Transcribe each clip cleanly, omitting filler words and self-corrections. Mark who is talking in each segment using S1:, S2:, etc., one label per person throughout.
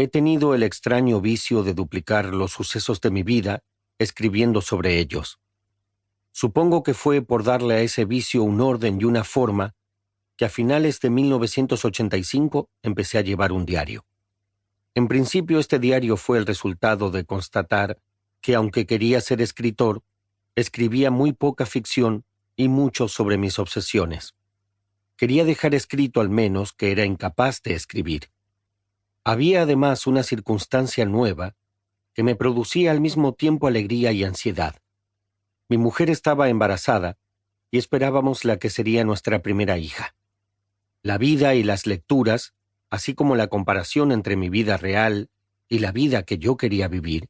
S1: He tenido el extraño vicio de duplicar los sucesos de mi vida, escribiendo sobre ellos. Supongo que fue por darle a ese vicio un orden y una forma que a finales de 1985 empecé a llevar un diario. En principio este diario fue el resultado de constatar que aunque quería ser escritor, escribía muy poca ficción y mucho sobre mis obsesiones. Quería dejar escrito al menos que era incapaz de escribir. Había además una circunstancia nueva que me producía al mismo tiempo alegría y ansiedad. Mi mujer estaba embarazada y esperábamos la que sería nuestra primera hija. La vida y las lecturas, así como la comparación entre mi vida real y la vida que yo quería vivir,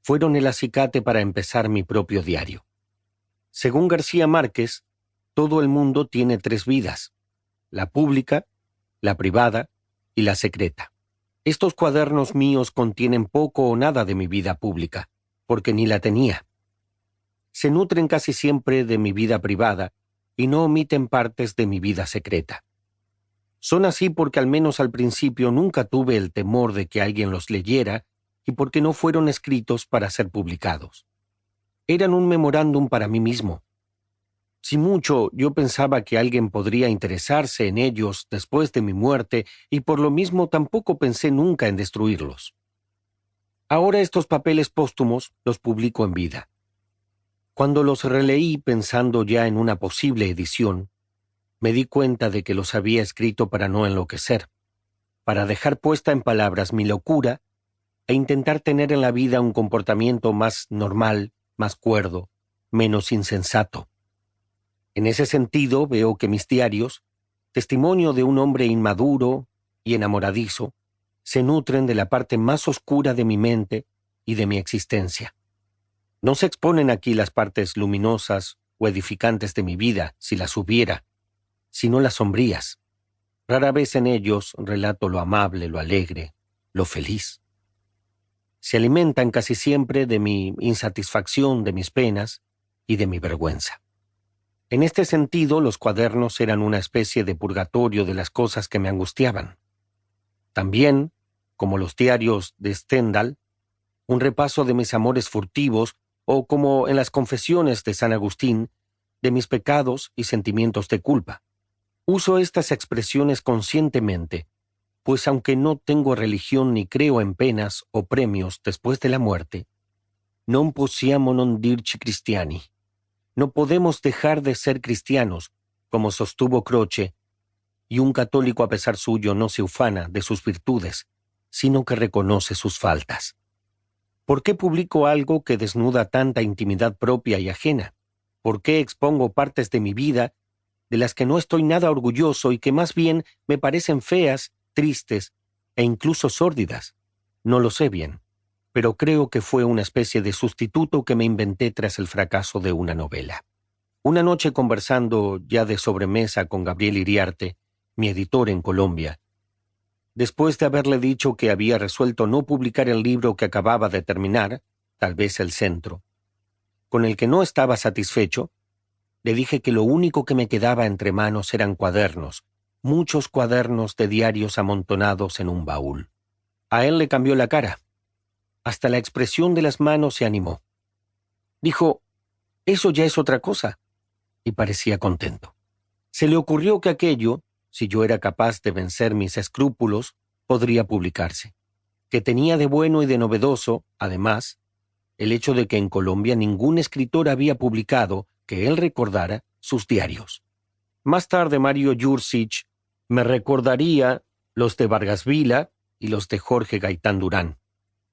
S1: fueron el acicate para empezar mi propio diario. Según García Márquez, todo el mundo tiene 3 vidas: la pública, la privada y la secreta. Estos cuadernos míos contienen poco o nada de mi vida pública, porque ni la tenía. Se nutren casi siempre de mi vida privada y no omiten partes de mi vida secreta. Son así porque al menos al principio nunca tuve el temor de que alguien los leyera y porque no fueron escritos para ser publicados. Eran un memorándum para mí mismo. Si mucho, yo pensaba que alguien podría interesarse en ellos después de mi muerte y por lo mismo tampoco pensé nunca en destruirlos. Ahora estos papeles póstumos los publico en vida. Cuando los releí pensando ya en una posible edición, me di cuenta de que los había escrito para no enloquecer, para dejar puesta en palabras mi locura e intentar tener en la vida un comportamiento más normal, más cuerdo, menos insensato. En ese sentido veo que mis diarios, testimonio de un hombre inmaduro y enamoradizo, se nutren de la parte más oscura de mi mente y de mi existencia. No se exponen aquí las partes luminosas o edificantes de mi vida, si las hubiera, sino las sombrías. Rara vez en ellos relato lo amable, lo alegre, lo feliz. Se alimentan casi siempre de mi insatisfacción, de mis penas y de mi vergüenza. En este sentido, los cuadernos eran una especie de purgatorio de las cosas que me angustiaban. También, como los diarios de Stendhal, un repaso de mis amores furtivos o, como en las confesiones de San Agustín, de mis pecados y sentimientos de culpa. Uso estas expresiones conscientemente, pues aunque no tengo religión ni creo en penas o premios después de la muerte, non possiamo non dirci cristiani. No podemos dejar de ser cristianos, como sostuvo Croce, y un católico a pesar suyo no se ufana de sus virtudes, sino que reconoce sus faltas. ¿Por qué publico algo que desnuda tanta intimidad propia y ajena? ¿Por qué expongo partes de mi vida de las que no estoy nada orgulloso y que más bien me parecen feas, tristes e incluso sórdidas? No lo sé bien, pero creo que fue una especie de sustituto que me inventé tras el fracaso de una novela. Una noche conversando ya de sobremesa con Gabriel Iriarte, mi editor en Colombia, después de haberle dicho que había resuelto no publicar el libro que acababa de terminar, tal vez El Centro, con el que no estaba satisfecho, le dije que lo único que me quedaba entre manos eran cuadernos, muchos cuadernos de diarios amontonados en un baúl. A él le cambió la cara. Hasta la expresión de las manos se animó. Dijo, «Eso ya es otra cosa», y parecía contento. Se le ocurrió que aquello, si yo era capaz de vencer mis escrúpulos, podría publicarse. Que tenía de bueno y de novedoso, además, el hecho de que en Colombia ningún escritor había publicado, que él recordara, sus diarios. Más tarde Mario Jursic me recordaría los de Vargas Vila y los de Jorge Gaitán Durán.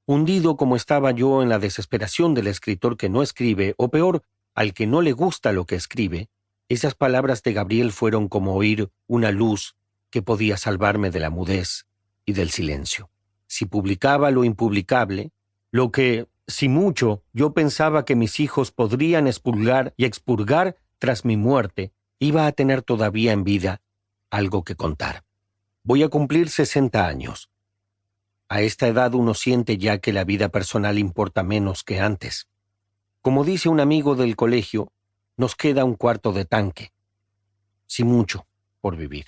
S1: Hundido como estaba yo en la desesperación del escritor que no escribe, o peor, al que no le gusta lo que escribe, esas palabras de Gabriel fueron como oír una luz que podía salvarme de la mudez y del silencio. Si publicaba lo impublicable, lo que, si mucho, yo pensaba que mis hijos podrían expurgar y expurgar tras mi muerte, iba a tener todavía en vida algo que contar. Voy a cumplir 60 años. A esta edad uno siente ya que la vida personal importa menos que antes. Como dice un amigo del colegio, nos queda un cuarto de tanque. Sí mucho por vivir.